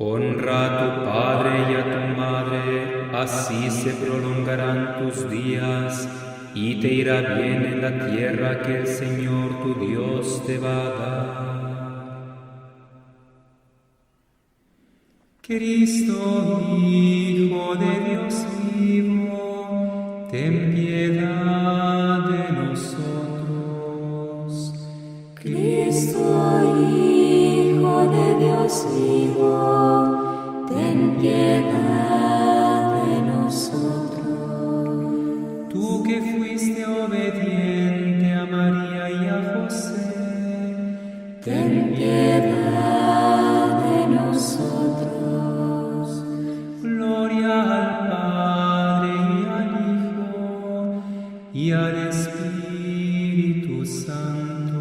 Honra a tu padre y a tu madre, así se prolongarán tus días y te irá bien en la tierra que el Señor tu Dios te va a dar. Cristo, Hijo de Dios vivo, ten piedad de nosotros. Cristo, Hijo de Dios vivo, ten piedad de nosotros. Tú que fuiste obediente a María y a José, ten piedad de nosotros. Gloria al Padre y al Hijo y al Espíritu Santo.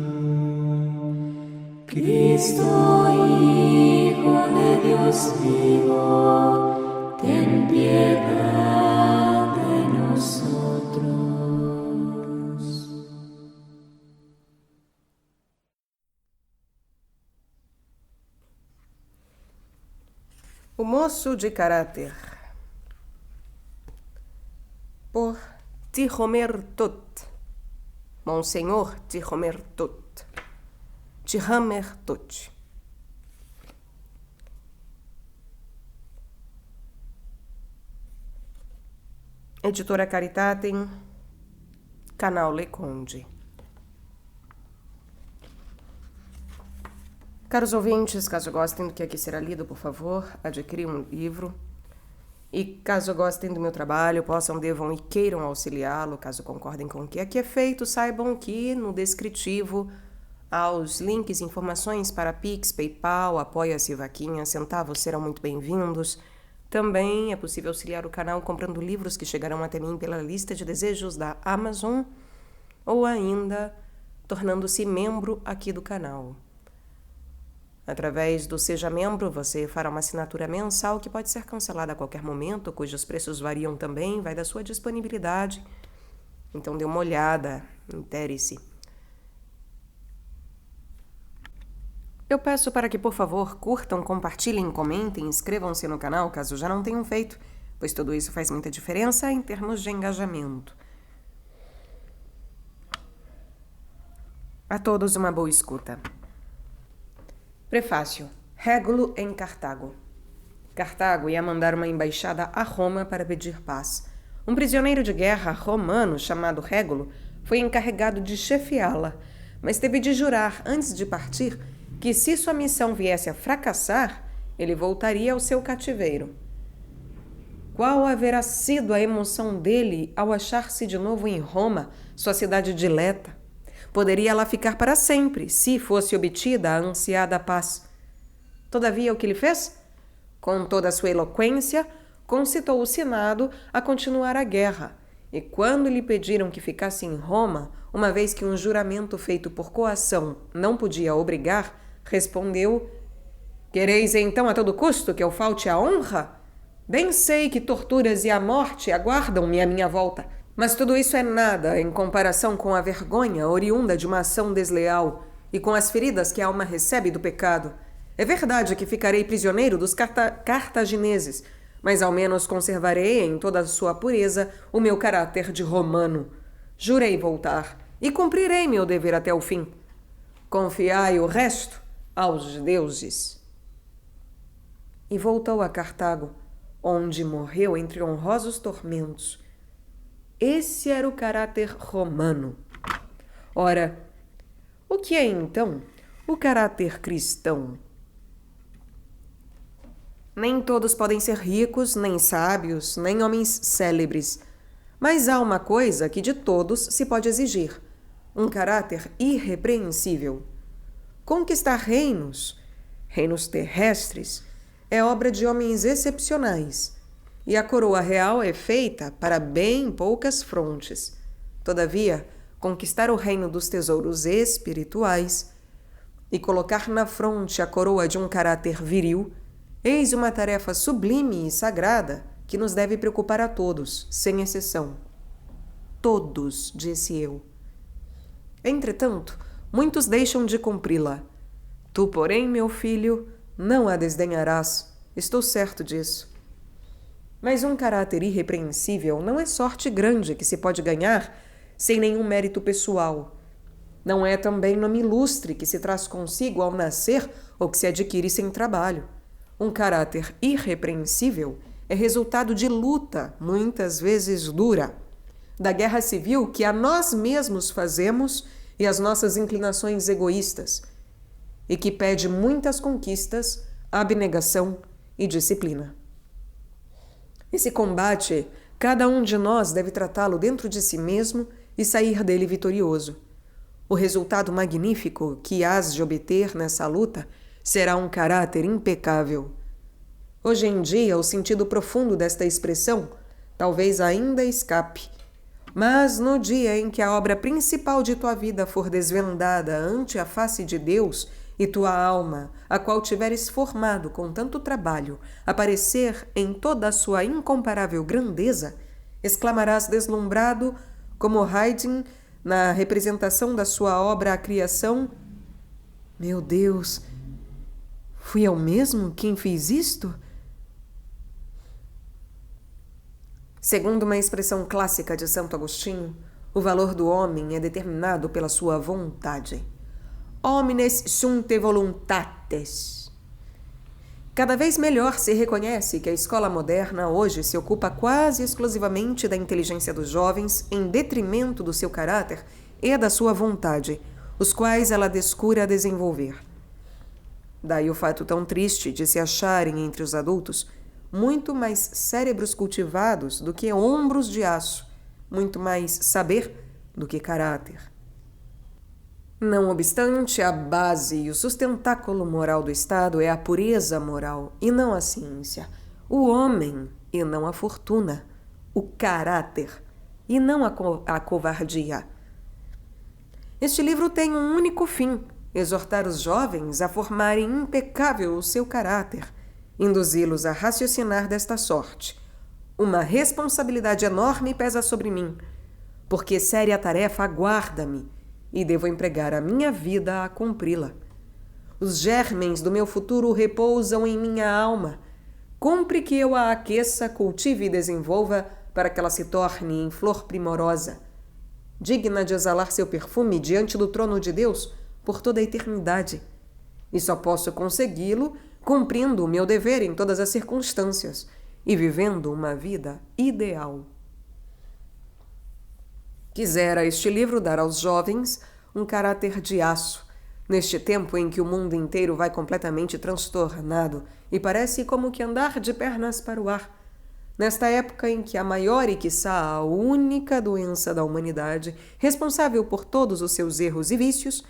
Cristo, Hijo de Dios vivo, ten piedad de nosotros. O moço de caráter, por Tihomer Tot, Monsenhor Tihomer Tot, Tihomer Tot. Editora Caritatem, Canal Leconde. Caros ouvintes, caso gostem do que aqui será lido, por favor, adquiram um livro. E caso gostem do meu trabalho, possam, devam e queiram auxiliá-lo, caso concordem com o que aqui é feito, saibam que no descritivo há os links e informações para Pix, PayPal, Apoia-se, Vaquinha, centavos serão muito bem-vindos. Também é possível auxiliar o canal comprando livros que chegarão até mim pela lista de desejos da Amazon ou ainda tornando-se membro aqui do canal. Através do Seja Membro, você fará uma assinatura mensal que pode ser cancelada a qualquer momento, cujos preços variam também, vai da sua disponibilidade. Então dê uma olhada, intere-se. Eu peço para que, por favor, curtam, compartilhem, comentem, inscrevam-se no canal, caso já não tenham feito, pois tudo isso faz muita diferença em termos de engajamento. A todos uma boa escuta. Prefácio. Régulo em Cartago. Cartago ia mandar uma embaixada a Roma para pedir paz. Um prisioneiro de guerra romano chamado Régulo foi encarregado de chefiá-la, mas teve de jurar, antes de partir, que se sua missão viesse a fracassar, ele voltaria ao seu cativeiro. Qual haverá sido a emoção dele ao achar-se de novo em Roma, sua cidade dileta? Poderia lá ficar para sempre, se fosse obtida a ansiada paz. Todavia, o que ele fez? Com toda a sua eloquência, concitou o Senado a continuar a guerra, e quando lhe pediram que ficasse em Roma, uma vez que um juramento feito por coação não podia obrigar, respondeu: "Quereis então a todo custo que eu falte à honra? Bem sei que torturas e a morte aguardam-me à minha volta, mas tudo isso é nada em comparação com a vergonha oriunda de uma ação desleal e com as feridas que a alma recebe do pecado. É verdade que ficarei prisioneiro dos cartagineses, mas ao menos conservarei em toda a sua pureza o meu caráter de romano. Jurei voltar e cumprirei meu dever até o fim. Confiai o resto aos deuses." E voltou a Cartago, onde morreu entre honrosos tormentos. Esse era o caráter romano. Ora, o que é então o caráter cristão? Nem todos podem ser ricos, nem sábios, nem homens célebres. Mas há uma coisa que de todos se pode exigir: um caráter irrepreensível. Conquistar reinos terrestres, é obra de homens excepcionais, e a coroa real é feita para bem poucas frontes. Todavia, conquistar o reino dos tesouros espirituais e colocar na fronte a coroa de um caráter viril, eis uma tarefa sublime e sagrada que nos deve preocupar a todos, sem exceção. Todos, disse eu. Entretanto, muitos deixam de cumpri-la. Tu, porém, meu filho, não a desdenharás, estou certo disso. Mas um caráter irrepreensível não é sorte grande que se pode ganhar sem nenhum mérito pessoal. Não é também nome ilustre que se traz consigo ao nascer ou que se adquire sem trabalho. Um caráter irrepreensível é resultado de luta, muitas vezes dura, da guerra civil que a nós mesmos fazemos e as nossas inclinações egoístas, e que pede muitas conquistas, abnegação e disciplina. Esse combate, cada um de nós deve tratá-lo dentro de si mesmo e sair dele vitorioso. O resultado magnífico que hás de obter nessa luta será um caráter impecável. Hoje em dia, o sentido profundo desta expressão talvez ainda escape, mas no dia em que a obra principal de tua vida for desvendada ante a face de Deus e tua alma, a qual tiveres formado com tanto trabalho, aparecer em toda a sua incomparável grandeza, exclamarás deslumbrado, como Haydn na representação da sua obra A Criação: meu Deus, fui eu mesmo quem fiz isto? Segundo uma expressão clássica de Santo Agostinho, o valor do homem é determinado pela sua vontade. Homines sunt voluntates. Cada vez melhor se reconhece que a escola moderna hoje se ocupa quase exclusivamente da inteligência dos jovens em detrimento do seu caráter e da sua vontade, os quais ela descura desenvolver. Daí o fato tão triste de se acharem entre os adultos muito mais cérebros cultivados do que ombros de aço, muito mais saber do que caráter. Não obstante, a base e o sustentáculo moral do Estado é a pureza moral e não a ciência, o homem e não a fortuna, o caráter e não a covardia. Este livro tem um único fim: exortar os jovens a formarem impecável o seu caráter, induzi-los a raciocinar desta sorte: uma responsabilidade enorme pesa sobre mim, porque séria tarefa aguarda-me e devo empregar a minha vida a cumpri-la. Os germens do meu futuro repousam em minha alma. Cumpre que eu a aqueça, cultive e desenvolva para que ela se torne em flor primorosa, digna de exalar seu perfume diante do trono de Deus por toda a eternidade. E só posso consegui-lo cumprindo o meu dever em todas as circunstâncias e vivendo uma vida ideal. Quisera este livro dar aos jovens um caráter de aço, neste tempo em que o mundo inteiro vai completamente transtornado e parece como que andar de pernas para o ar, nesta época em que a maior e quiçá a única doença da humanidade, responsável por todos os seus erros e vícios,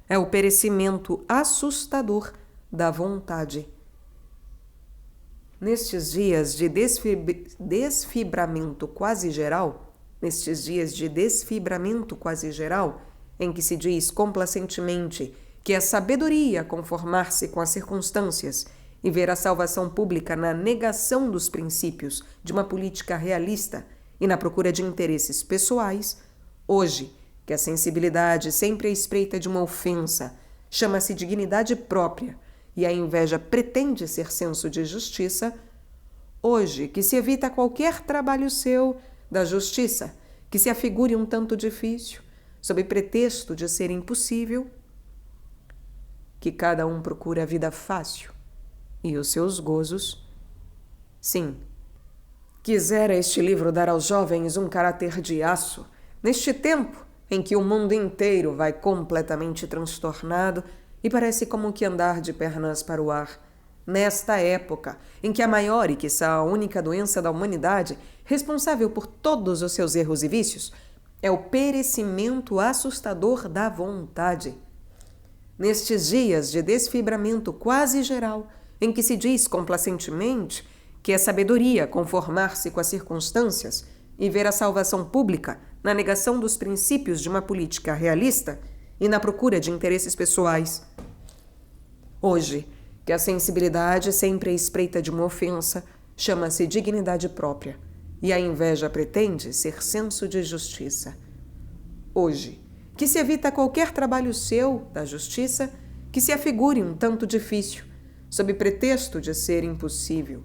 é o perecimento assustador da vontade. Nestes dias de desfibramento quase geral, em que se diz complacentemente que é sabedoria conformar-se com as circunstâncias e ver a salvação pública na negação dos princípios de uma política realista e na procura de interesses pessoais, hoje, que a sensibilidade sempre à espreita de uma ofensa chama-se dignidade própria e a inveja pretende ser senso de justiça, hoje, que se evita qualquer trabalho seu da justiça, que se afigure um tanto difícil, sob pretexto de ser impossível, que cada um procura a vida fácil e os seus gozos. Sim, quisera este livro dar aos jovens um caráter de aço, neste tempo em que o mundo inteiro vai completamente transtornado e parece como que andar de pernas para o ar, nesta época em que a maior e quiçá a única doença da humanidade, responsável por todos os seus erros e vícios, é o perecimento assustador da vontade. Nestes dias de desfibramento quase geral, em que se diz complacentemente que é sabedoria conformar-se com as circunstâncias e ver a salvação pública na negação dos princípios de uma política realista e na procura de interesses pessoais. Hoje, que a sensibilidade sempre à espreita de uma ofensa chama-se dignidade própria e a inveja pretende ser senso de justiça. Hoje, que se evita qualquer trabalho seu, da justiça, que se afigure um tanto difícil, sob pretexto de ser impossível.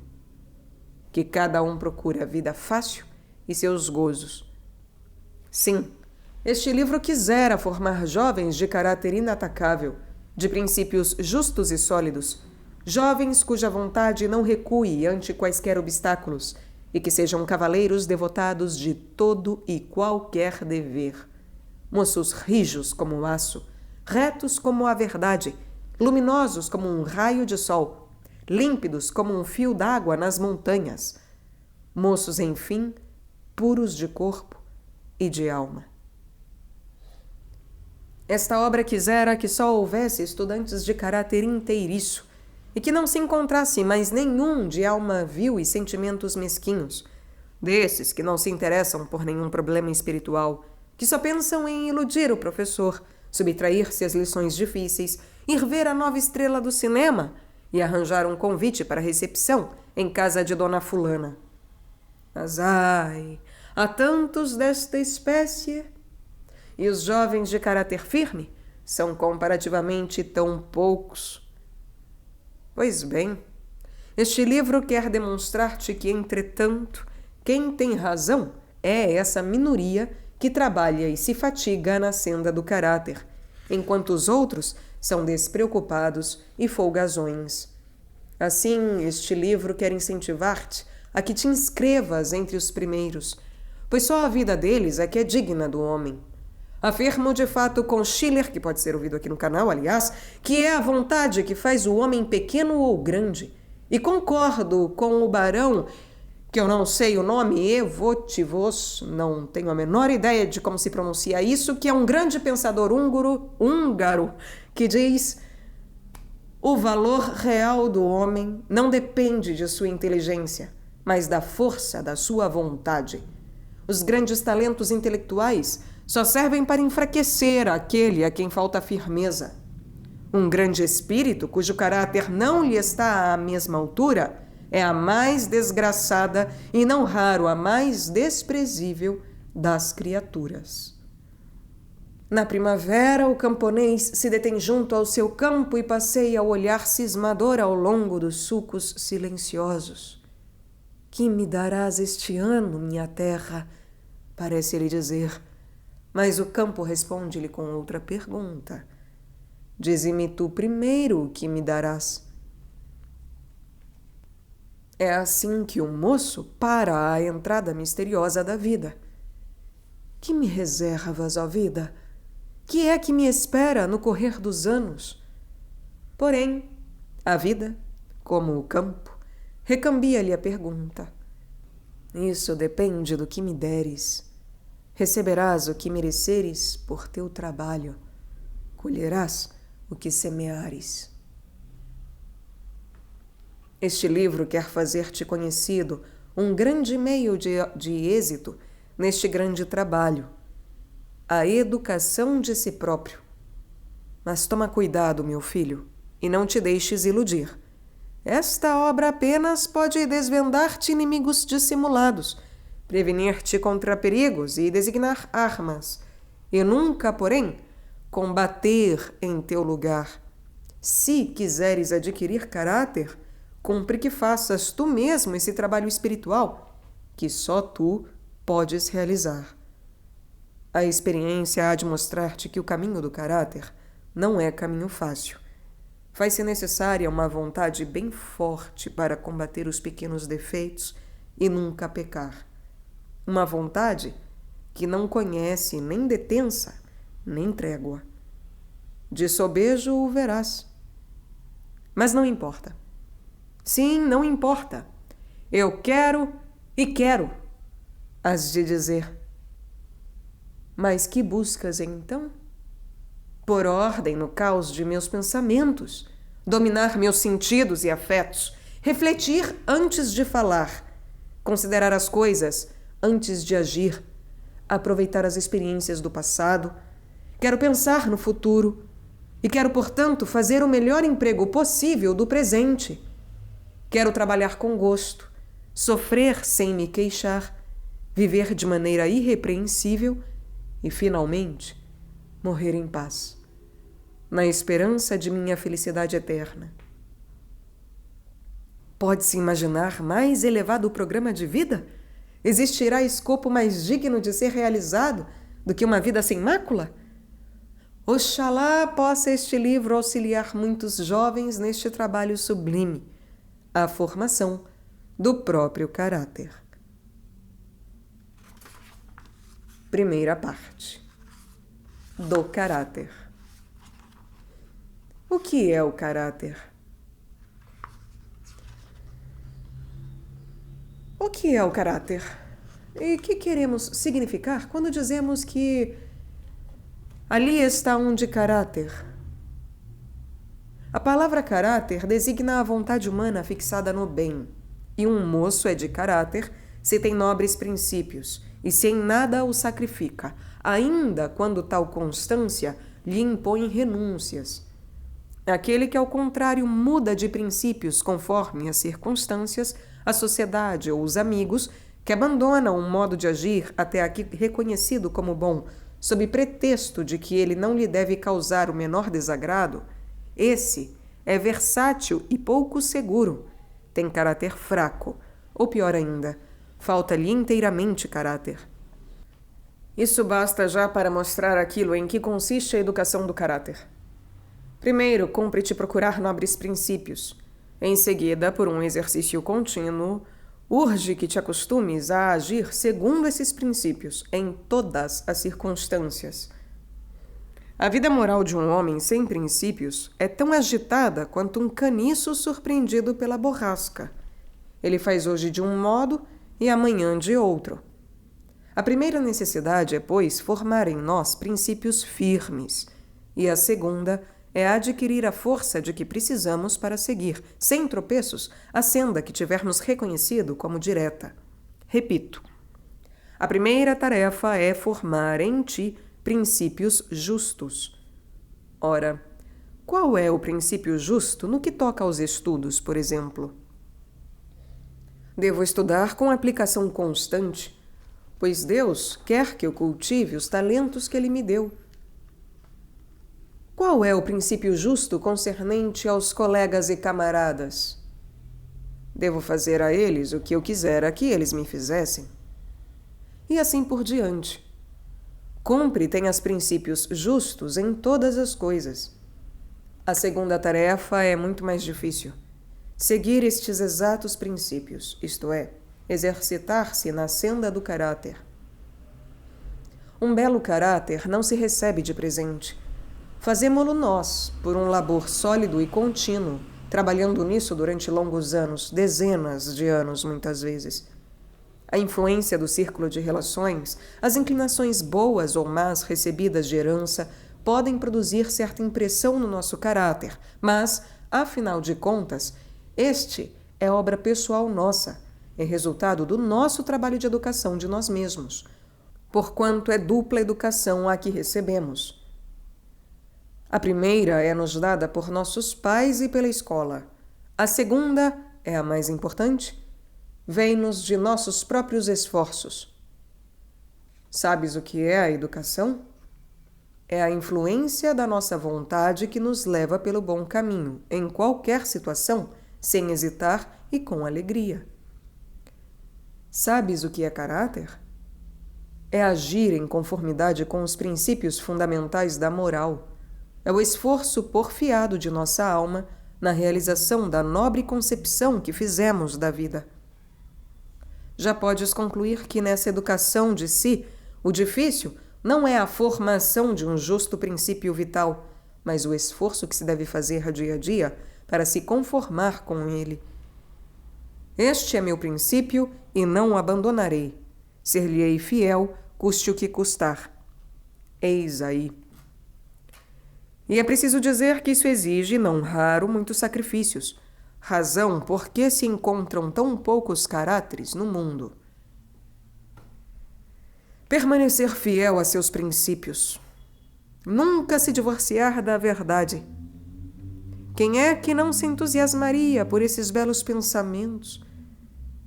Que cada um procure a vida fácil e seus gozos. Sim, este livro quisera formar jovens de caráter inatacável, de princípios justos e sólidos, jovens cuja vontade não recue ante quaisquer obstáculos e que sejam cavaleiros devotados de todo e qualquer dever. Moços rijos como o aço, retos como a verdade, luminosos como um raio de sol, límpidos como um fio d'água nas montanhas. Moços, enfim, puros de corpo e de alma. Esta obra quisera que só houvesse estudantes de caráter inteiriço e que não se encontrasse mais nenhum de alma vil e sentimentos mesquinhos, desses que não se interessam por nenhum problema espiritual, que só pensam em iludir o professor, subtrair-se às lições difíceis, ir ver a nova estrela do cinema e arranjar um convite para recepção em casa de Dona Fulana. Mas, ai, há tantos desta espécie, e os jovens de caráter firme são comparativamente tão poucos. Pois bem, este livro quer demonstrar-te que, entretanto, quem tem razão é essa minoria que trabalha e se fatiga na senda do caráter, enquanto os outros são despreocupados e folgazões. Assim, este livro quer incentivar-te a que te inscrevas entre os primeiros, pois só a vida deles é que é digna do homem. Afirmo de fato com Schiller, que pode ser ouvido aqui no canal, aliás, que é a vontade que faz o homem pequeno ou grande. E concordo com o barão, que eu não sei o nome, Evotivos, não tenho a menor ideia de como se pronuncia isso, que é um grande pensador húngaro, que diz: o valor real do homem não depende de sua inteligência, mas da força da sua vontade. Os grandes talentos intelectuais só servem para enfraquecer aquele a quem falta firmeza. Um grande espírito, cujo caráter não lhe está à mesma altura, é a mais desgraçada e não raro a mais desprezível das criaturas. Na primavera, o camponês se detém junto ao seu campo e passeia o olhar cismador ao longo dos sulcos silenciosos. Que me darás este ano, minha terra? Parece ele dizer. Mas o campo responde-lhe com outra pergunta. Dize-me tu primeiro o que me darás. É assim que o moço para à entrada misteriosa da vida. Que me reservas, ó vida? Que é que me espera no correr dos anos? Porém, a vida, como o campo, recambia-lhe a pergunta. Isso depende do que me deres. Receberás o que mereceres por teu trabalho. Colherás o que semeares. Este livro quer fazer-te conhecido um grande meio de êxito neste grande trabalho, a educação de si próprio. Mas toma cuidado, meu filho, e não te deixes iludir. Esta obra apenas pode desvendar-te inimigos dissimulados, prevenir-te contra perigos e designar armas, e nunca, porém, combater em teu lugar. Se quiseres adquirir caráter, cumpre que faças tu mesmo esse trabalho espiritual, que só tu podes realizar. A experiência há de mostrar-te que o caminho do caráter não é caminho fácil. Faz-se necessária uma vontade bem forte para combater os pequenos defeitos e nunca pecar. Uma vontade que não conhece nem detença, nem trégua. De sobejo o verás. Mas não importa. Sim, não importa. Eu quero e quero, has de dizer. Mas que buscas então? Por ordem no caos de meus pensamentos, dominar meus sentidos e afetos, refletir antes de falar, considerar as coisas antes de agir, aproveitar as experiências do passado. Quero pensar no futuro e quero, portanto, fazer o melhor emprego possível do presente. Quero trabalhar com gosto, sofrer sem me queixar, viver de maneira irrepreensível e, finalmente, morrer em paz, na esperança de minha felicidade eterna. Pode-se imaginar mais elevado programa de vida? Existirá escopo mais digno de ser realizado do que uma vida sem mácula? Oxalá possa este livro auxiliar muitos jovens neste trabalho sublime, a formação do próprio caráter. Primeira parte. Do caráter. O que é o caráter? O que é o caráter? E que queremos significar quando dizemos que ali está um de caráter? A palavra caráter designa a vontade humana fixada no bem, e um moço é de caráter se tem nobres princípios e se em nada o sacrifica, ainda quando tal constância lhe impõe renúncias. Aquele que, ao contrário, muda de princípios conforme as circunstâncias, a sociedade ou os amigos, que abandona um modo de agir até aqui reconhecido como bom, sob pretexto de que ele não lhe deve causar o menor desagrado, esse é versátil e pouco seguro, tem caráter fraco, ou pior ainda, falta-lhe inteiramente caráter. Isso basta já para mostrar aquilo em que consiste a educação do caráter. Primeiro, cumpre-te procurar nobres princípios. Em seguida, por um exercício contínuo, urge que te acostumes a agir segundo esses princípios em todas as circunstâncias. A vida moral de um homem sem princípios é tão agitada quanto um caniço surpreendido pela borrasca. Ele faz hoje de um modo e amanhã de outro. A primeira necessidade é, pois, formar em nós princípios firmes, e a segunda é adquirir a força de que precisamos para seguir, sem tropeços, a senda que tivermos reconhecido como direta. Repito, a primeira tarefa é formar em ti princípios justos. Ora, qual é o princípio justo no que toca aos estudos, por exemplo? Devo estudar com aplicação constante, pois Deus quer que eu cultive os talentos que Ele me deu. Qual é o princípio justo concernente aos colegas e camaradas? Devo fazer a eles o que eu quisera que eles me fizessem. E assim por diante. Cumpre tenhas princípios justos em todas as coisas. A segunda tarefa é muito mais difícil. Seguir estes exatos princípios, isto é, exercitar-se na senda do caráter. Um belo caráter não se recebe de presente. Fazemo-lo nós, por um labor sólido e contínuo, trabalhando nisso durante longos anos, dezenas de anos muitas vezes. A influência do círculo de relações, as inclinações boas ou más recebidas de herança, podem produzir certa impressão no nosso caráter, mas, afinal de contas, este é obra pessoal nossa, é resultado do nosso trabalho de educação de nós mesmos, porquanto é dupla educação a que recebemos. A primeira é nos dada por nossos pais e pela escola. A segunda é a mais importante, vem-nos de nossos próprios esforços. Sabes o que é a educação? É a influência da nossa vontade que nos leva pelo bom caminho, em qualquer situação, sem hesitar e com alegria. Sabes o que é caráter? É agir em conformidade com os princípios fundamentais da moral. É o esforço porfiado de nossa alma na realização da nobre concepção que fizemos da vida. Já podes concluir que nessa educação de si, o difícil não é a formação de um justo princípio vital, mas o esforço que se deve fazer dia a dia para se conformar com ele. Este é meu princípio e não o abandonarei. Ser-lhe-ei fiel, custe o que custar. Eis aí. E é preciso dizer que isso exige, não raro, muitos sacrifícios, razão por que se encontram tão poucos caráteres no mundo. Permanecer fiel a seus princípios. Nunca se divorciar da verdade. Quem é que não se entusiasmaria por esses belos pensamentos?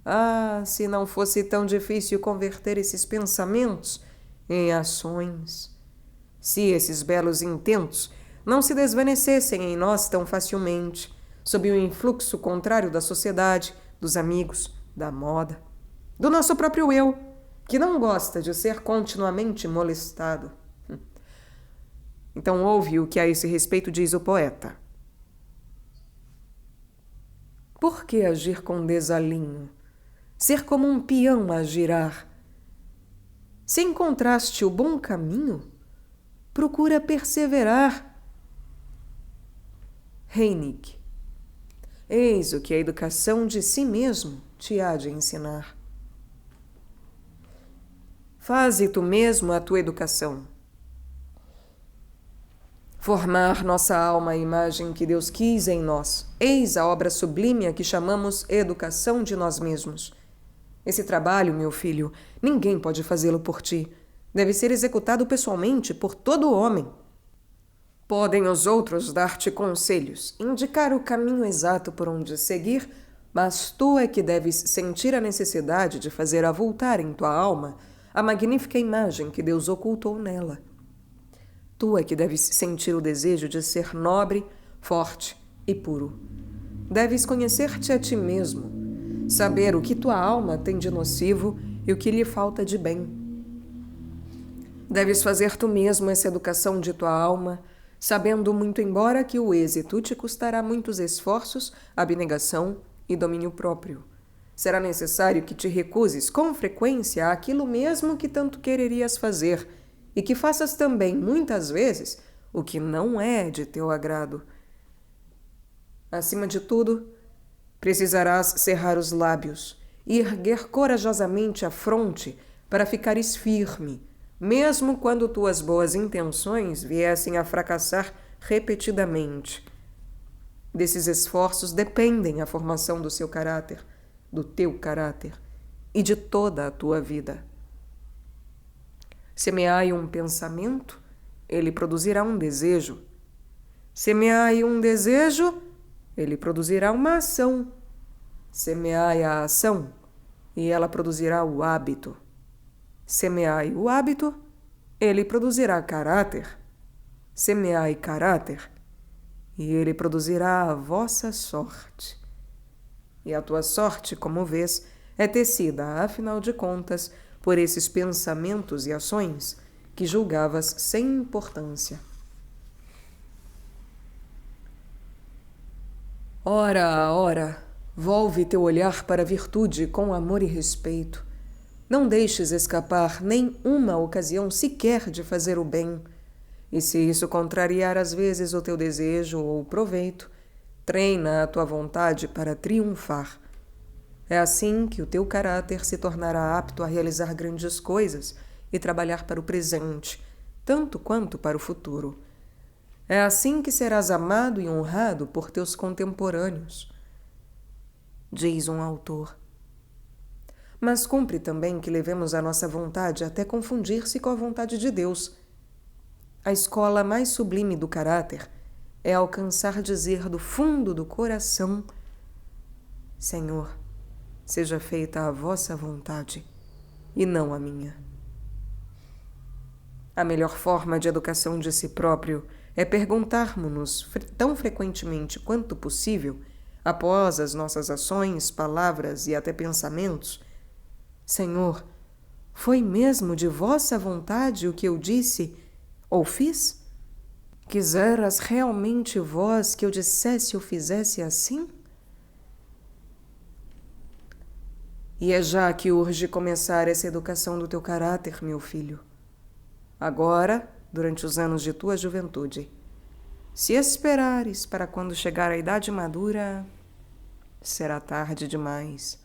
Ah, se não fosse tão difícil converter esses pensamentos em ações. Se esses belos intentos não se desvanecessem em nós tão facilmente, sob o influxo contrário da sociedade, dos amigos, da moda, do nosso próprio eu, que não gosta de ser continuamente molestado. Então ouve o que a esse respeito diz o poeta. Por que agir com desalinho? Ser como um peão a girar? Se encontraste o bom caminho, procura perseverar. Heineck. Eis o que a educação de si mesmo te há de ensinar. Faze tu mesmo a tua educação. Formar nossa alma à imagem que Deus quis em nós. Eis a obra sublime a que chamamos educação de nós mesmos. Esse trabalho, meu filho, ninguém pode fazê-lo por ti. Deve ser executado pessoalmente por todo homem. Podem os outros dar-te conselhos, indicar o caminho exato por onde seguir, mas tu é que deves sentir a necessidade de fazer avultar em tua alma a magnífica imagem que Deus ocultou nela. Tu é que deves sentir o desejo de ser nobre, forte e puro. Deves conhecer-te a ti mesmo, saber o que tua alma tem de nocivo e o que lhe falta de bem. Deves fazer tu mesmo essa educação de tua alma, sabendo muito embora que o êxito te custará muitos esforços, abnegação e domínio próprio. Será necessário que te recuses com frequência àquilo mesmo que tanto quererias fazer e que faças também, muitas vezes, o que não é de teu agrado. Acima de tudo, precisarás cerrar os lábios e erguer corajosamente a fronte para ficares firme, mesmo quando tuas boas intenções viessem a fracassar repetidamente. Desses esforços dependem a formação do seu caráter, do teu caráter e de toda a tua vida. Semeai um pensamento, ele produzirá um desejo. Semeai um desejo, ele produzirá uma ação. Semeai a ação, e ela produzirá o hábito. Semeai o hábito, ele produzirá caráter. Semeai caráter, e ele produzirá a vossa sorte. E a tua sorte, como vês, é tecida, afinal de contas, por esses pensamentos e ações que julgavas sem importância. Ora, ora, volve teu olhar para a virtude com amor e respeito. Não deixes escapar nem uma ocasião sequer de fazer o bem. E se isso contrariar às vezes o teu desejo ou proveito, treina a tua vontade para triunfar. É assim que o teu caráter se tornará apto a realizar grandes coisas e trabalhar para o presente, tanto quanto para o futuro. É assim que serás amado e honrado por teus contemporâneos, diz um autor. Mas cumpre também que levemos a nossa vontade até confundir-se com a vontade de Deus. A escola mais sublime do caráter é alcançar dizer do fundo do coração: Senhor, seja feita a vossa vontade e não a minha. A melhor forma de educação de si próprio é perguntarmos-nos tão frequentemente quanto possível, após as nossas ações, palavras e até pensamentos: Senhor, foi mesmo de vossa vontade o que eu disse ou fiz? Quiseras realmente vós que eu dissesse ou fizesse assim? E é já que urge começar essa educação do teu caráter, meu filho. Agora, durante os anos de tua juventude. Se esperares para quando chegar a idade madura, será tarde demais.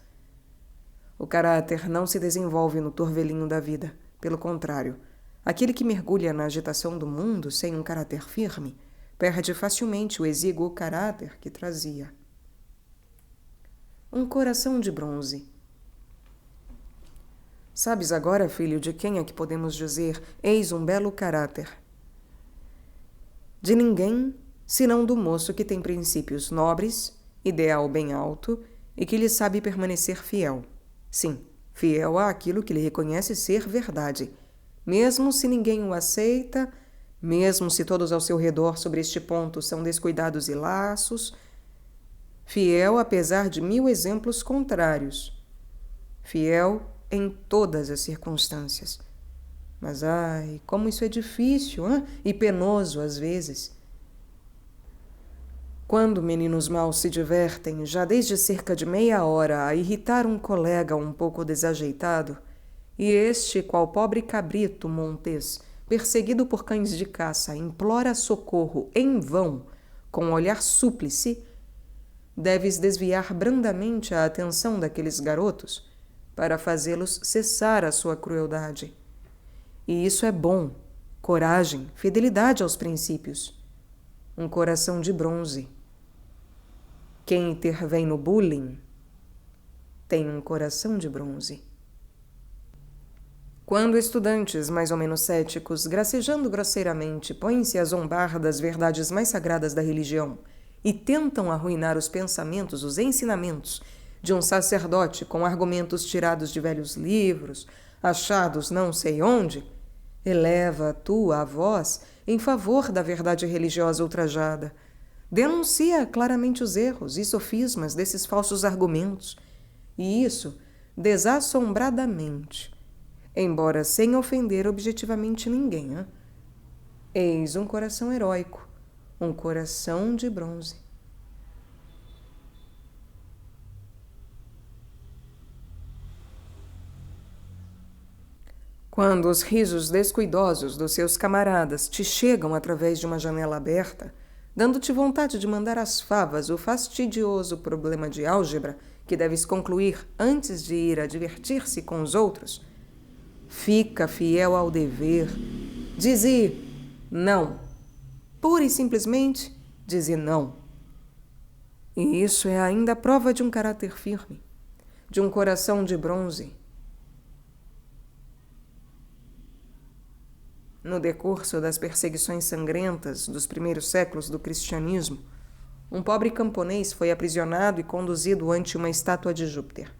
O caráter não se desenvolve no turvelinho da vida. Pelo contrário, aquele que mergulha na agitação do mundo sem um caráter firme, perde facilmente o exíguo caráter que trazia. Um coração de bronze. Sabes agora, filho, de quem é que podemos dizer: eis um belo caráter? De ninguém, senão do moço que tem princípios nobres, ideal bem alto e que lhe sabe permanecer fiel. Sim, fiel àquilo que lhe reconhece ser verdade, mesmo se ninguém o aceita, mesmo se todos ao seu redor sobre este ponto são descuidados e laços, fiel apesar de 1000 exemplos contrários, fiel em todas as circunstâncias. Mas, ai, como isso é difícil, hein? E penoso às vezes. Quando meninos maus se divertem, já desde cerca de meia hora, a irritar um colega um pouco desajeitado, e este, qual pobre cabrito montês, perseguido por cães de caça, implora socorro em vão, com um olhar súplice, deves desviar brandamente a atenção daqueles garotos para fazê-los cessar a sua crueldade. E isso é bom, coragem, fidelidade aos princípios. Um coração de bronze. Quem intervém no bullying tem um coração de bronze. Quando estudantes mais ou menos céticos, gracejando grosseiramente, põem-se a zombar das verdades mais sagradas da religião e tentam arruinar os pensamentos, os ensinamentos de um sacerdote com argumentos tirados de velhos livros, achados não sei onde, eleva a voz em favor da verdade religiosa ultrajada. Denuncia claramente os erros e sofismas desses falsos argumentos, e isso desassombradamente, embora sem ofender objetivamente ninguém. Hein? Eis um coração heróico, um coração de bronze. Quando os risos descuidosos dos seus camaradas te chegam através de uma janela aberta, dando-te vontade de mandar às favas o fastidioso problema de álgebra que deves concluir antes de ir a divertir-se com os outros, fica fiel ao dever. Dize não. Pura e simplesmente dize não. E isso é ainda a prova de um caráter firme, de um coração de bronze. No decurso das perseguições sangrentas dos primeiros séculos do cristianismo, um pobre camponês foi aprisionado e conduzido ante uma estátua de Júpiter.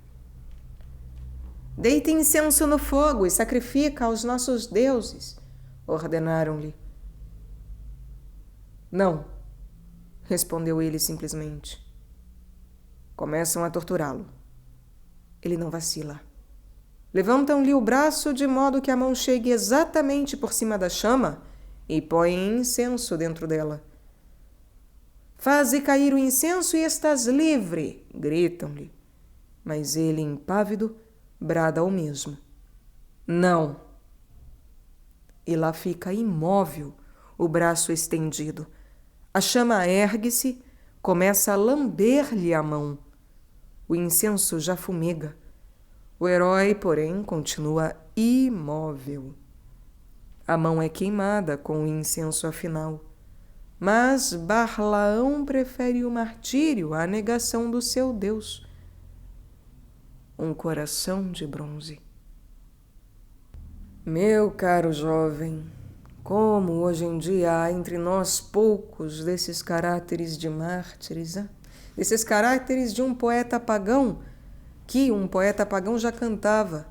Deite incenso no fogo e sacrifica aos nossos deuses, ordenaram-lhe. Não, respondeu ele simplesmente. Começam a torturá-lo. Ele não vacila. Levantam-lhe o braço de modo que a mão chegue exatamente por cima da chama e põem incenso dentro dela. Faze cair o incenso e estás livre, gritam-lhe. Mas ele, impávido, brada o mesmo. Não. E lá fica imóvel, o braço estendido. A chama ergue-se, começa a lamber-lhe a mão. O incenso já fumega. O herói, porém, continua imóvel. A mão é queimada com o incenso afinal. Mas Barlaão prefere o martírio à negação do seu Deus. Um coração de bronze. Meu caro jovem, como hoje em dia há entre nós poucos desses caráteres de mártires, desses caráteres de um poeta pagão, que um poeta pagão já cantava.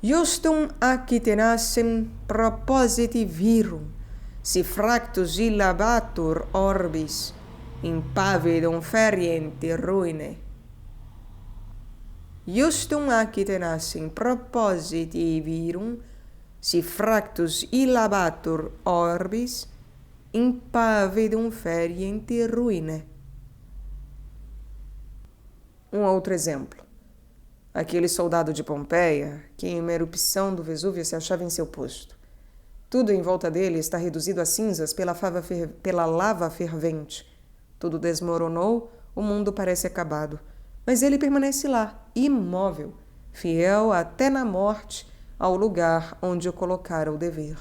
Justum ac tenacem propositi virum, si fractus illabatur orbis, impavidum feriente ruine. Justum ac tenacem propositi virum, si fractus illabatur orbis, impavidum feriente ruine. Um outro exemplo. Aquele soldado de Pompeia, que em uma erupção do Vesúvio se achava em seu posto. Tudo em volta dele está reduzido a cinzas pela lava fervente. Tudo desmoronou, o mundo parece acabado. Mas ele permanece lá, imóvel, fiel até na morte ao lugar onde o colocara o dever.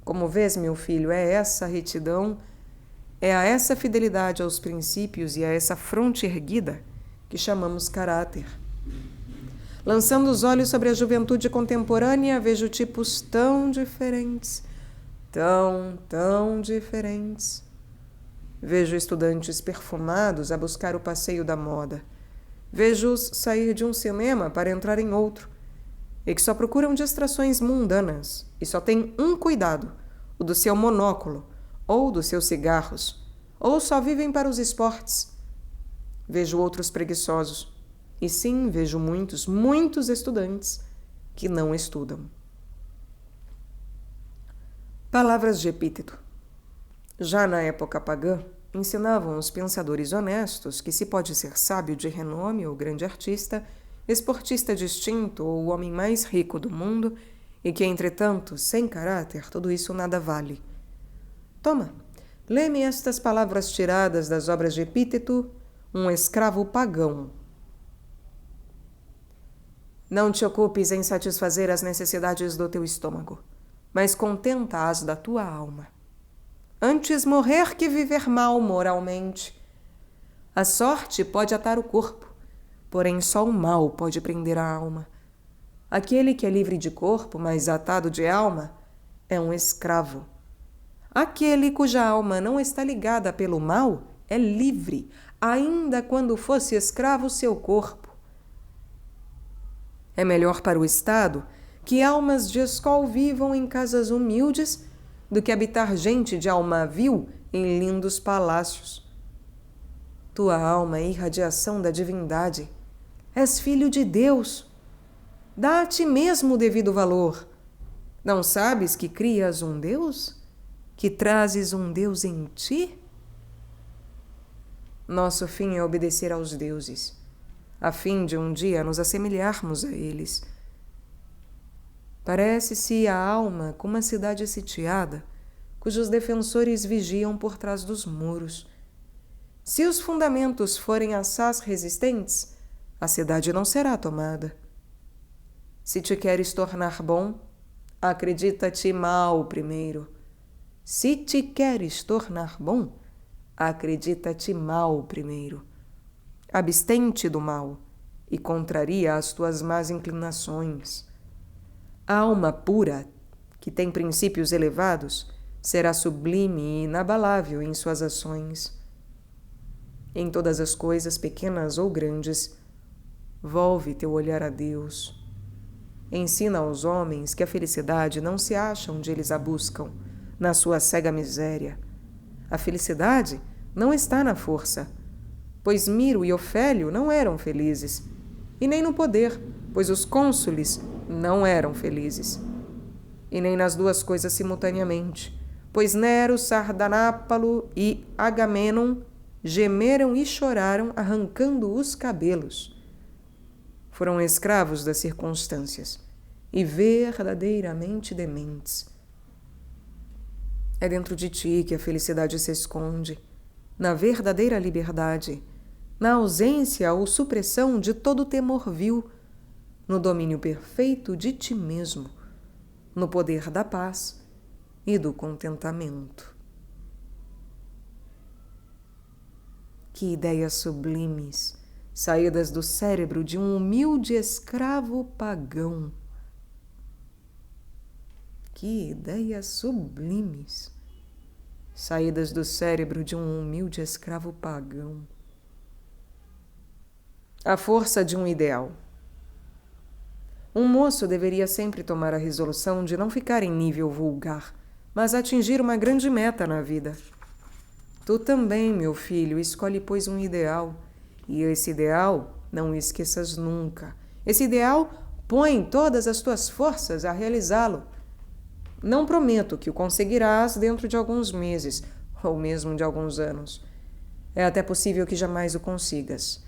Como vês, meu filho, é essa retidão, é a essa fidelidade aos princípios e a essa fronte erguida que chamamos caráter. Lançando os olhos sobre a juventude contemporânea, vejo tipos tão diferentes, tão diferentes. Vejo estudantes perfumados a buscar o passeio da moda. Vejo-os sair de um cinema para entrar em outro, e que só procuram distrações mundanas e só têm um cuidado, o do seu monóculo, ou dos seus cigarros, ou só vivem para os esportes. Vejo outros preguiçosos. E sim, vejo muitos estudantes que não estudam. Palavras de Epíteto. Já na época pagã, ensinavam os pensadores honestos que se pode ser sábio de renome ou grande artista, esportista distinto ou o homem mais rico do mundo, e que, entretanto, sem caráter, tudo isso nada vale. Toma, lê-me estas palavras tiradas das obras de Epíteto, um escravo pagão. Não te ocupes em satisfazer as necessidades do teu estômago, mas contenta-as da tua alma. Antes morrer que viver mal moralmente. A sorte pode atar o corpo, porém só o mal pode prender a alma. Aquele que é livre de corpo, mas atado de alma, é um escravo. Aquele cuja alma não está ligada pelo mal é livre, ainda quando fosse escravo seu corpo. É melhor para o Estado que almas de escol vivam em casas humildes do que habitar gente de alma vil em lindos palácios. Tua alma é irradiação da divindade. És filho de Deus. Dá a ti mesmo o devido valor. Não sabes que crias um Deus? Que trazes um Deus em ti? Nosso fim é obedecer aos deuses, a fim de um dia nos assemelharmos a eles. Parece-se a alma como uma cidade sitiada, cujos defensores vigiam por trás dos muros. Se os fundamentos forem assaz resistentes, a cidade não será tomada. Se te queres tornar bom, acredita-te mal primeiro. Se te queres tornar bom, acredita-te mal primeiro. Abstente do mal e contraria as tuas más inclinações. A alma pura, que tem princípios elevados, será sublime e inabalável em suas ações. Em todas as coisas, pequenas ou grandes, volve teu olhar a Deus. Ensina aos homens que a felicidade não se acha onde eles a buscam, na sua cega miséria. A felicidade não está na força, pois Miro e Ofélio não eram felizes, e nem no poder, pois os cônsules não eram felizes, e nem nas duas coisas simultaneamente, pois Nero, Sardanápalo e Agamenon gemeram e choraram arrancando os cabelos. Foram escravos das circunstâncias e verdadeiramente dementes. É dentro de ti que a felicidade se esconde, na verdadeira liberdade, na ausência ou supressão de todo temor vil, no domínio perfeito de ti mesmo, no poder da paz e do contentamento. Que ideias sublimes, saídas do cérebro de um humilde escravo pagão. Que ideias sublimes, saídas do cérebro de um humilde escravo pagão. A força de um ideal. Um moço deveria sempre tomar a resolução de não ficar em nível vulgar, mas atingir uma grande meta na vida. Tu também, meu filho, escolhe, pois, um ideal. E esse ideal, não o esqueças nunca. Esse ideal, põe todas as tuas forças a realizá-lo. Não prometo que o conseguirás dentro de alguns meses, ou mesmo de alguns anos. É até possível que jamais o consigas.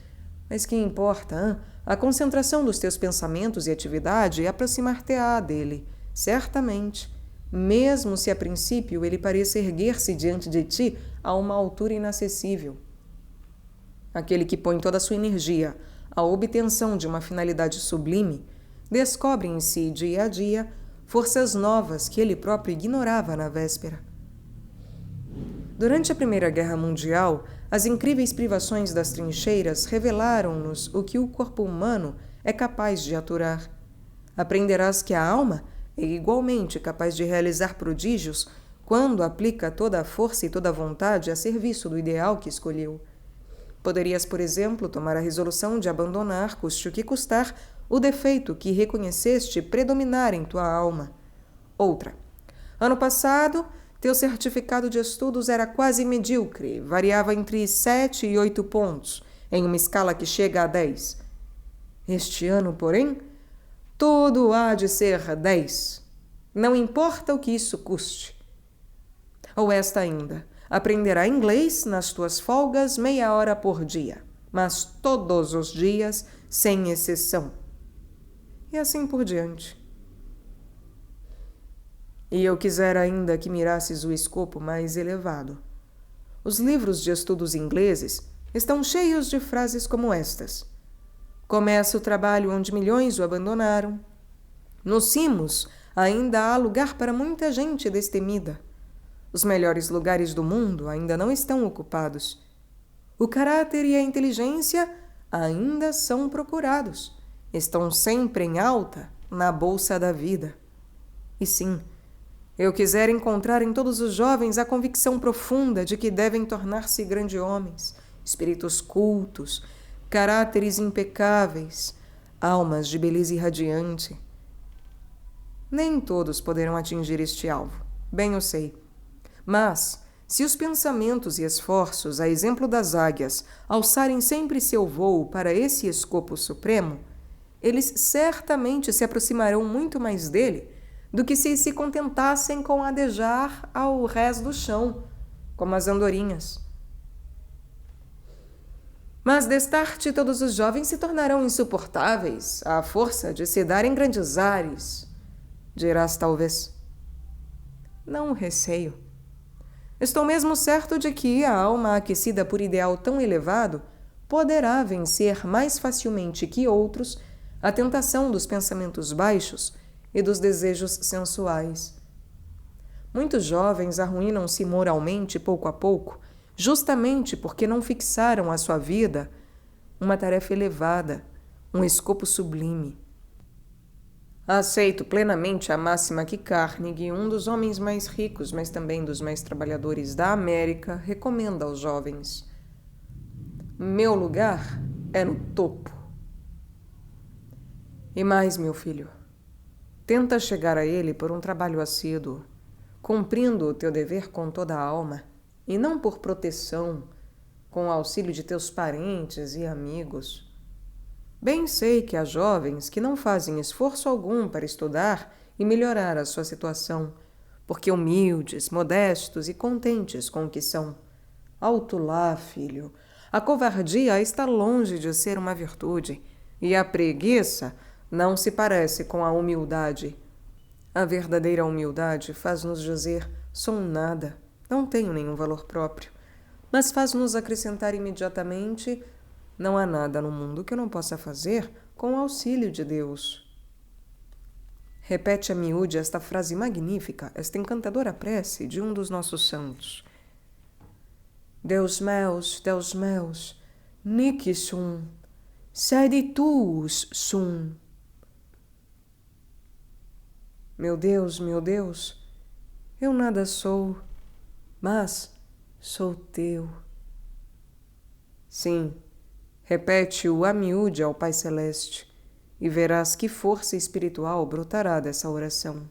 Mas que importa, a concentração dos teus pensamentos e atividade é aproximar-te-á dele, certamente, mesmo se a princípio ele pareça erguer-se diante de ti a uma altura inacessível. Aquele que põe toda a sua energia à obtenção de uma finalidade sublime, descobre em si, dia a dia, forças novas que ele próprio ignorava na véspera. Durante a Primeira Guerra Mundial, as incríveis privações das trincheiras revelaram-nos o que o corpo humano é capaz de aturar. Aprenderás que a alma é igualmente capaz de realizar prodígios quando aplica toda a força e toda a vontade a serviço do ideal que escolheu. Poderias, por exemplo, tomar a resolução de abandonar, custe o que custar, o defeito que reconheceste predominar em tua alma. Outra. Ano passado, Teu certificado de estudos era quase medíocre, variava entre 7 e 8 pontos, em uma escala que chega a 10. Este ano, porém, tudo há de ser 10. Não importa o que isso custe. Ou esta ainda, aprenderá inglês nas tuas folgas meia hora por dia, mas todos os dias, sem exceção. E assim por diante. E eu quisera ainda que mirasses o escopo mais elevado. Os livros de estudos ingleses estão cheios de frases como estas. Começa o trabalho onde milhões o abandonaram. Nos cimos ainda há lugar para muita gente destemida. Os melhores lugares do mundo ainda não estão ocupados. O caráter e a inteligência ainda são procurados. Estão sempre em alta na bolsa da vida. E sim, eu quisera encontrar em todos os jovens a convicção profunda de que devem tornar-se grandes homens, espíritos cultos, caráteres impecáveis, almas de beleza irradiante. Nem todos poderão atingir este alvo, bem eu sei. Mas, se os pensamentos e esforços, a exemplo das águias, alçarem sempre seu vôo para esse escopo supremo, eles certamente se aproximarão muito mais dele do que se contentassem com adejar ao rés do chão, como as andorinhas. Mas destarte todos os jovens se tornarão insuportáveis à força de se darem grandes ares, dirás talvez. Não receio. Estou mesmo certo de que a alma aquecida por ideal tão elevado poderá vencer mais facilmente que outros a tentação dos pensamentos baixos e dos desejos sensuais. Muitos jovens arruinam-se moralmente pouco a pouco, justamente porque não fixaram a sua vida uma tarefa elevada, um escopo sublime. Aceito plenamente a máxima que Carnegie, um dos homens mais ricos, mas também dos mais trabalhadores da América, recomenda aos jovens. Meu lugar é no topo. E mais, meu filho, tenta chegar a ele por um trabalho assíduo, cumprindo o teu dever com toda a alma, e não por proteção, com o auxílio de teus parentes e amigos. Bem sei que há jovens que não fazem esforço algum para estudar e melhorar a sua situação, porque humildes, modestos e contentes com o que são. Alto lá, filho, a covardia está longe de ser uma virtude, e a preguiça não se parece com a humildade. A verdadeira humildade faz-nos dizer, sou nada, não tenho nenhum valor próprio, mas faz-nos acrescentar imediatamente, não há nada no mundo que eu não possa fazer com o auxílio de Deus. Repete a miúde esta frase magnífica, esta encantadora prece de um dos nossos santos. Deus meus, nici sum, sede tuus sum. Meu Deus, eu nada sou, mas sou teu. Sim, repete-o a miúde ao Pai Celeste, e verás que força espiritual brotará dessa oração.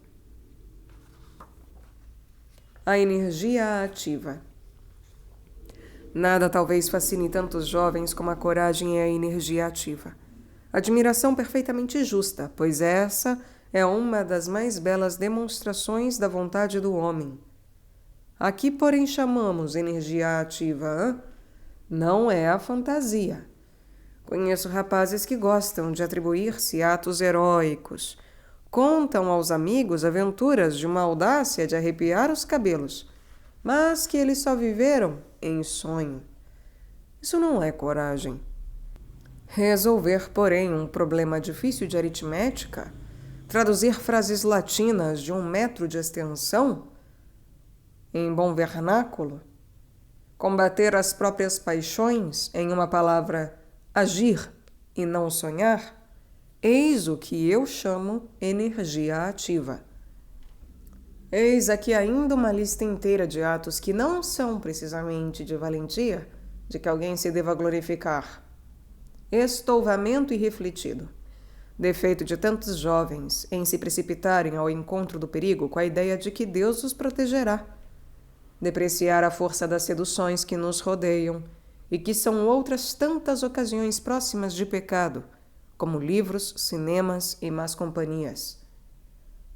A energia ativa. Nada talvez fascine tantos jovens como a coragem e a energia ativa. Admiração perfeitamente justa, pois essa é uma das mais belas demonstrações da vontade do homem. Aqui, porém, chamamos energia ativa, não é a fantasia. Conheço rapazes que gostam de atribuir-se atos heróicos. Contam aos amigos aventuras de uma audácia de arrepiar os cabelos, mas que eles só viveram em sonho. Isso não é coragem. Resolver, porém, um problema difícil de aritmética, traduzir frases latinas de 1 metro de extensão, em bom vernáculo, combater as próprias paixões, em uma palavra, agir e não sonhar, eis o que eu chamo energia ativa. Eis aqui ainda uma lista inteira de atos que não são precisamente de valentia, de que alguém se deva glorificar. Estouvamento irrefletido. Defeito de tantos jovens em se precipitarem ao encontro do perigo com a ideia de que Deus os protegerá. depreciar a força das seduções que nos rodeiam e que são outras tantas ocasiões próximas de pecado, como livros, cinemas e más companhias.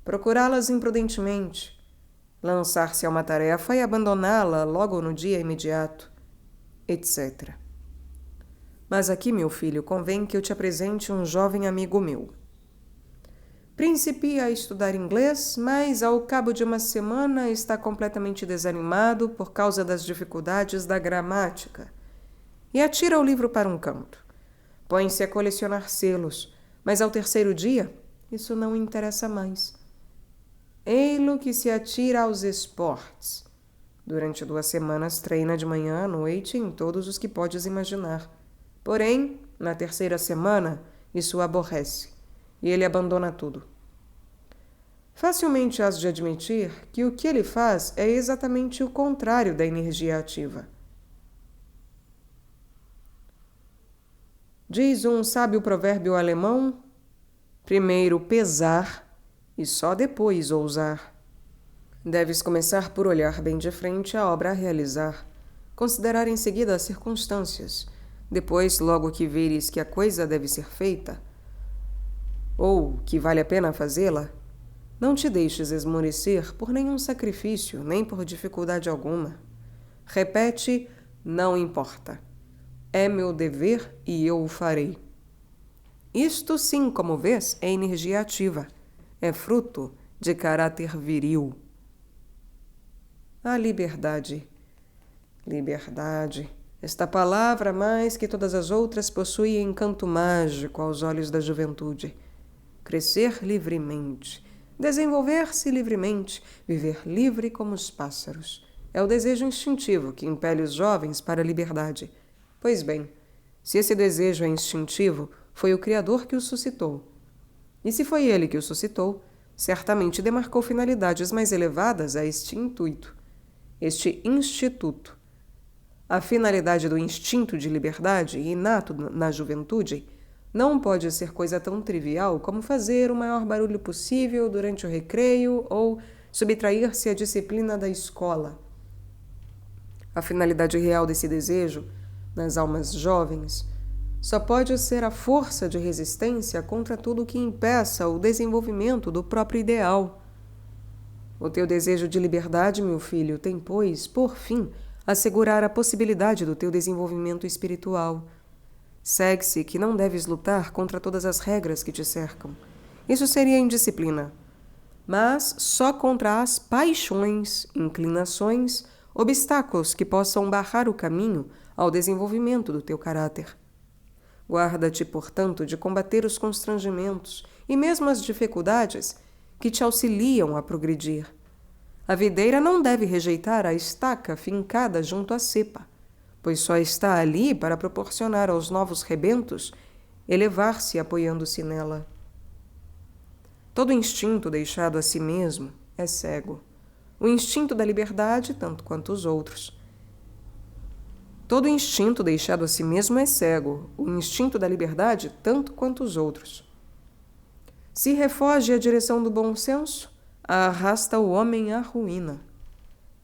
Procurá-las imprudentemente, lançar-se a uma tarefa e abandoná-la logo no dia imediato, etc. Mas aqui, meu filho, convém que eu te apresente um jovem amigo meu. Principia a estudar inglês, mas ao cabo de uma semana está completamente desanimado por causa das dificuldades da gramática e atira o livro para um canto. Põe-se a colecionar selos, mas ao terceiro dia, isso não interessa mais. Ei-lo que se atira aos esportes. Durante 2 semanas treina de manhã à noite em todos os que podes imaginar. Porém, na terceira semana, isso o aborrece e ele abandona tudo. Facilmente has de admitir que o que ele faz é exatamente o contrário da energia ativa. Diz um sábio provérbio alemão: primeiro pesar e só depois ousar. Deves começar por olhar bem de frente a obra a realizar, considerar em seguida as circunstâncias, depois, logo que veres que a coisa deve ser feita, ou que vale a pena fazê-la, não te deixes esmorecer por nenhum sacrifício, nem por dificuldade alguma. Repete: não importa. É meu dever e eu o farei. Isto sim, como vês, é energia ativa. É fruto de caráter viril. A liberdade. Liberdade. Esta palavra, mais que todas as outras, possui encanto mágico aos olhos da juventude. Crescer livremente, desenvolver-se livremente, viver livre como os pássaros. É o desejo instintivo que impele os jovens para a liberdade. Pois bem, se esse desejo é instintivo, foi o Criador que o suscitou. E se foi ele que o suscitou, certamente demarcou finalidades mais elevadas a este intuito, este instituto. A finalidade do instinto de liberdade, inato na juventude, não pode ser coisa tão trivial como fazer o maior barulho possível durante o recreio ou subtrair-se à disciplina da escola. A finalidade real desse desejo, nas almas jovens, só pode ser a força de resistência contra tudo que impeça o desenvolvimento do próprio ideal. O teu desejo de liberdade, meu filho, tem, pois, por fim, assegurar a possibilidade do teu desenvolvimento espiritual. Segue-se que não deves lutar contra todas as regras que te cercam. Isso seria indisciplina. Mas só contra as paixões, inclinações, obstáculos que possam barrar o caminho ao desenvolvimento do teu caráter. Guarda-te, portanto, de combater os constrangimentos e mesmo as dificuldades que te auxiliam a progredir. A videira não deve rejeitar a estaca fincada junto à cepa, pois só está ali para proporcionar aos novos rebentos elevar-se apoiando-se nela. Todo instinto deixado a si mesmo é cego. O instinto da liberdade, tanto quanto os outros. Todo instinto deixado a si mesmo é cego. O instinto da liberdade, tanto quanto os outros. Se refoge à direção do bom senso, arrasta o homem à ruína.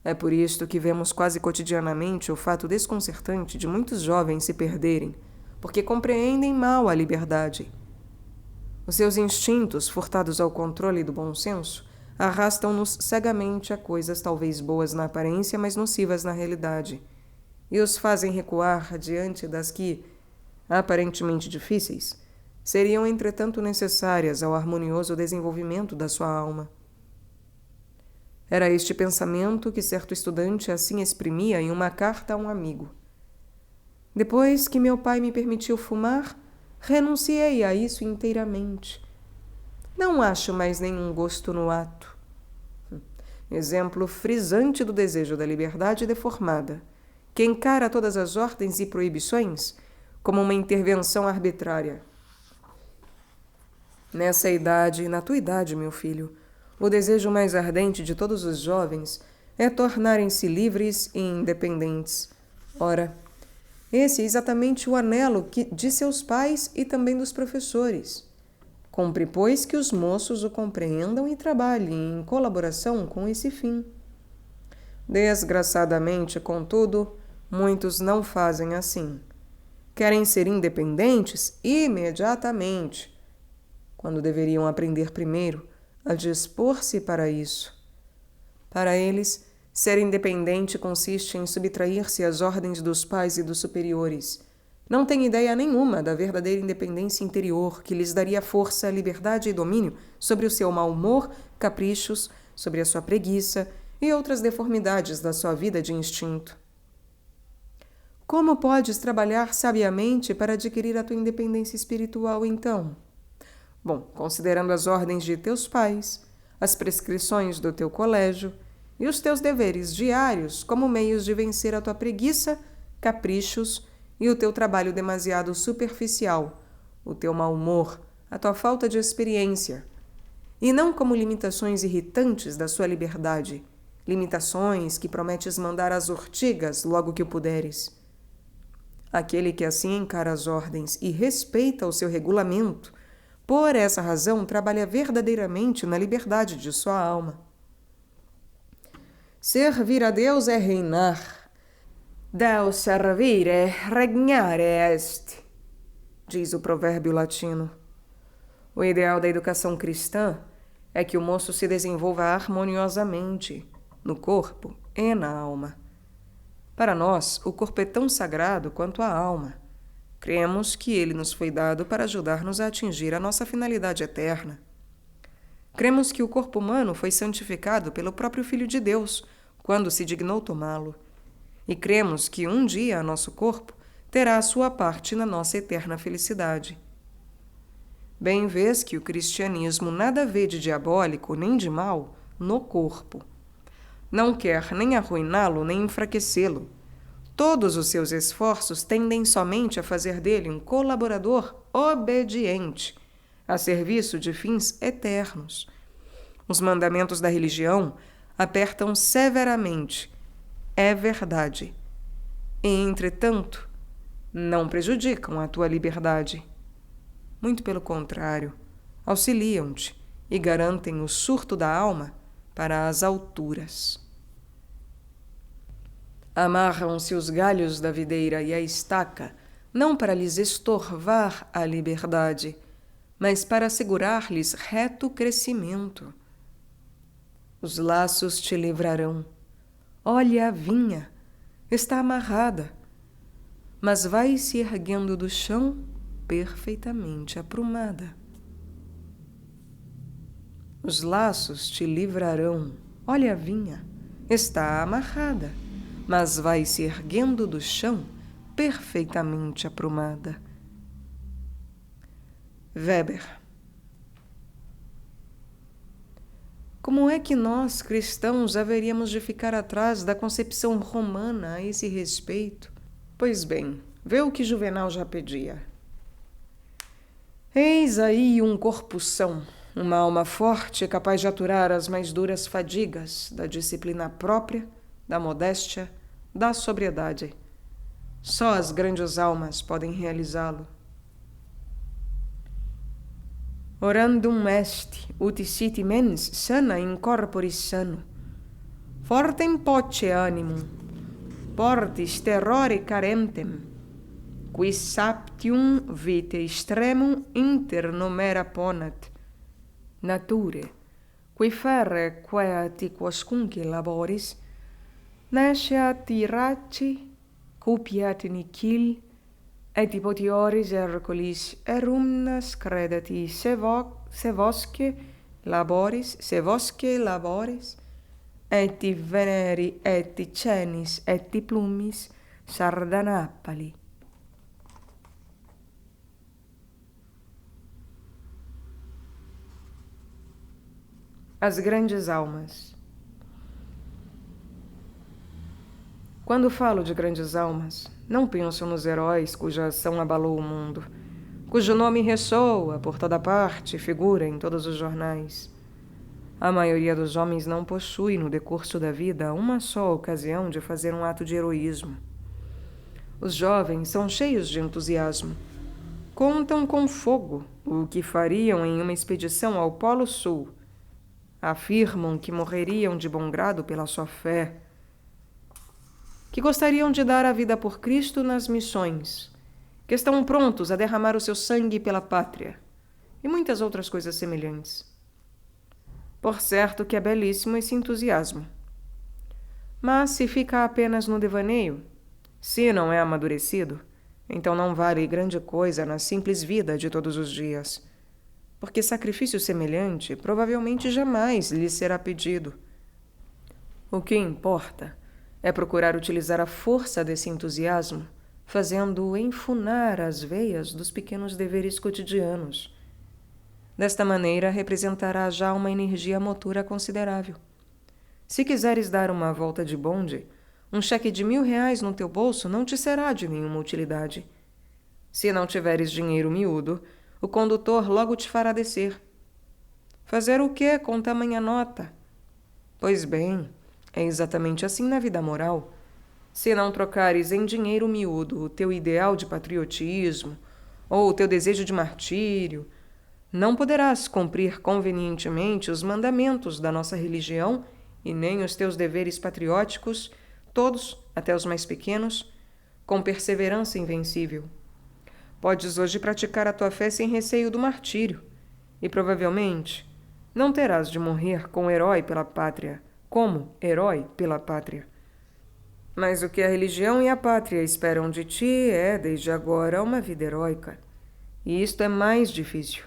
É por isto que vemos quase cotidianamente o fato desconcertante de muitos jovens se perderem, porque compreendem mal a liberdade. Os seus instintos, furtados ao controle do bom senso, arrastam-nos cegamente a coisas talvez boas na aparência, mas nocivas na realidade, e os fazem recuar diante das que, aparentemente difíceis, seriam entretanto necessárias ao harmonioso desenvolvimento da sua alma. Era este pensamento que certo estudante assim exprimia em uma carta a um amigo. Depois que meu pai me permitiu fumar, renunciei a isso inteiramente. Não acho mais nenhum gosto no ato. Exemplo frisante do desejo da liberdade deformada, que encara todas as ordens e proibições como uma intervenção arbitrária. Nessa idade, na tua idade, meu filho, o desejo mais ardente de todos os jovens é tornarem-se livres e independentes. Ora, esse é exatamente o anelo de seus pais e também dos professores. Cumpre, pois, que os moços o compreendam e trabalhem em colaboração com esse fim. Desgraçadamente, contudo, muitos não fazem assim. Querem ser independentes imediatamente, quando deveriam aprender primeiro a dispor-se para isso. Para eles, ser independente consiste em subtrair-se às ordens dos pais e dos superiores. Não têm ideia nenhuma da verdadeira independência interior que lhes daria força, liberdade e domínio sobre o seu mau humor, caprichos, sobre a sua preguiça e outras deformidades da sua vida de instinto. Como podes trabalhar sabiamente para adquirir a tua independência espiritual, então? Bom, considerando as ordens de teus pais, as prescrições do teu colégio e os teus deveres diários como meios de vencer a tua preguiça, caprichos e o teu trabalho demasiado superficial, o teu mau humor, a tua falta de experiência, e não como limitações irritantes da sua liberdade, limitações que prometes mandar às ortigas logo que o puderes. Aquele que assim encara as ordens e respeita o seu regulamento, por essa razão trabalha verdadeiramente na liberdade de sua alma. Servir a Deus é reinar. Deus servire regnare est, diz o provérbio latino. O ideal da educação cristã é que o moço se desenvolva harmoniosamente, no corpo e na alma. Para nós, o corpo é tão sagrado quanto a alma. Cremos que ele nos foi dado para ajudar-nos a atingir a nossa finalidade eterna. Cremos que o corpo humano foi santificado pelo próprio Filho de Deus, quando se dignou tomá-lo. E cremos que um dia nosso corpo terá a sua parte na nossa eterna felicidade. Bem vês que o cristianismo nada vê de diabólico nem de mal no corpo. Não quer nem arruiná-lo nem enfraquecê-lo. Todos os seus esforços tendem somente a fazer dele um colaborador obediente, a serviço de fins eternos. Os mandamentos da religião apertam severamente. É verdade. E, entretanto, não prejudicam a tua liberdade. Muito pelo contrário, auxiliam-te e garantem o surto da alma para as alturas. Amarram-se os galhos da videira e a estaca, não para lhes estorvar a liberdade, mas para assegurar-lhes reto crescimento. Os laços te livrarão. Olha a vinha, está amarrada, mas vai se erguendo do chão perfeitamente aprumada. Os laços te livrarão. Olha a vinha, está amarrada, mas vai se erguendo do chão perfeitamente aprumada. Weber. Como é que nós, cristãos, haveríamos de ficar atrás da concepção romana a esse respeito? Pois bem, vê o que Juvenal já pedia. Eis aí um corpo são, uma alma forte capaz de aturar as mais duras fadigas da disciplina própria, da modéstia, da sobriedade. Só as grandes almas podem realizá-lo. Orandum est, ut siti mens sana in corporis sano. Fortem poce animum, portis terrore carentem, quis saptium vitae extremum inter nomera ponat. Nature, qui ferre queati quoscunque laboris, nasceat iraci, cupiat nihil, et hypotioris Herculis erumnas credati se vosce laboris, et veneri et cenis et plumis Sardanapali. As grandes almas. Quando falo de grandes almas, não penso nos heróis cuja ação abalou o mundo, cujo nome ressoa por toda parte e figura em todos os jornais. A maioria dos homens não possui no decurso da vida uma só ocasião de fazer um ato de heroísmo. Os jovens são cheios de entusiasmo. Contam com fogo o que fariam em uma expedição ao Polo Sul. Afirmam que morreriam de bom grado pela sua fé, que gostariam de dar a vida por Cristo nas missões, que estão prontos a derramar o seu sangue pela pátria, e muitas outras coisas semelhantes. Por certo que é belíssimo esse entusiasmo. Mas se fica apenas no devaneio, se não é amadurecido, então não vale grande coisa na simples vida de todos os dias, porque sacrifício semelhante provavelmente jamais lhe será pedido. O que importa é procurar utilizar a força desse entusiasmo, fazendo-o enfunar as veias dos pequenos deveres cotidianos. Desta maneira, representará já uma energia motora considerável. Se quiseres dar uma volta de bonde, um cheque de R$1.000 no teu bolso não te será de nenhuma utilidade. Se não tiveres dinheiro miúdo, o condutor logo te fará descer. Fazer o que com tamanha nota? Pois bem, é exatamente assim na vida moral. Se não trocares em dinheiro miúdo o teu ideal de patriotismo ou o teu desejo de martírio, não poderás cumprir convenientemente os mandamentos da nossa religião e nem os teus deveres patrióticos, todos, até os mais pequenos, com perseverança invencível. Podes hoje praticar a tua fé sem receio do martírio, e provavelmente não terás de morrer como herói pela pátria, Mas o que a religião e a pátria esperam de ti é, desde agora, uma vida heróica. E isto é mais difícil.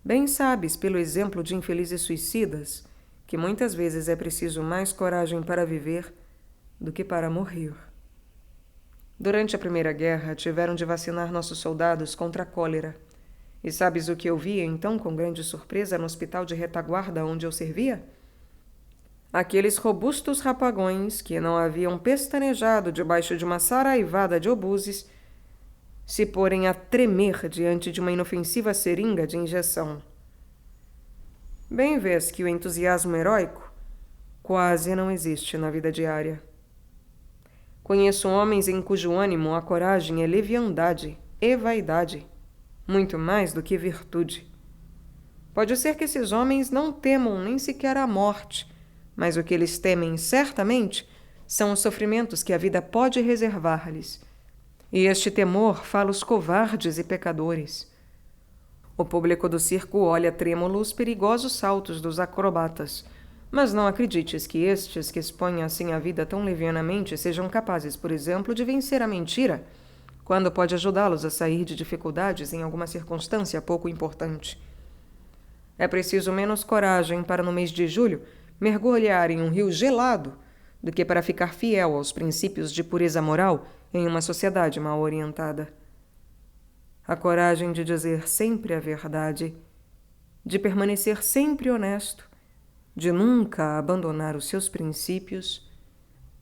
Bem sabes, pelo exemplo de infelizes suicidas, que muitas vezes é preciso mais coragem para viver do que para morrer. Durante a Primeira Guerra, tiveram de vacinar nossos soldados contra a cólera. E sabes o que eu via, então, com grande surpresa, no hospital de retaguarda onde eu servia? Aqueles robustos rapagões que não haviam pestanejado debaixo de uma saraivada de obuses se porem a tremer diante de uma inofensiva seringa de injeção. Bem vês que o entusiasmo heróico quase não existe na vida diária. Conheço homens em cujo ânimo a coragem é leviandade e vaidade, muito mais do que virtude. Pode ser que esses homens não temam nem sequer a morte, mas o que eles temem certamente são os sofrimentos que a vida pode reservar-lhes. E este temor fala os covardes e pecadores. O público do circo olha trêmulo os perigosos saltos dos acrobatas, mas não acredites que estes que expõem assim a vida tão levianamente sejam capazes, por exemplo, de vencer a mentira, quando pode ajudá-los a sair de dificuldades em alguma circunstância pouco importante. É preciso menos coragem para, no mês de julho, mergulhar em um rio gelado do que para ficar fiel aos princípios de pureza moral em uma sociedade mal orientada. A coragem de dizer sempre a verdade, de permanecer sempre honesto, de nunca abandonar os seus princípios,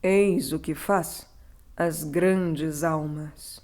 eis o que faz as grandes almas.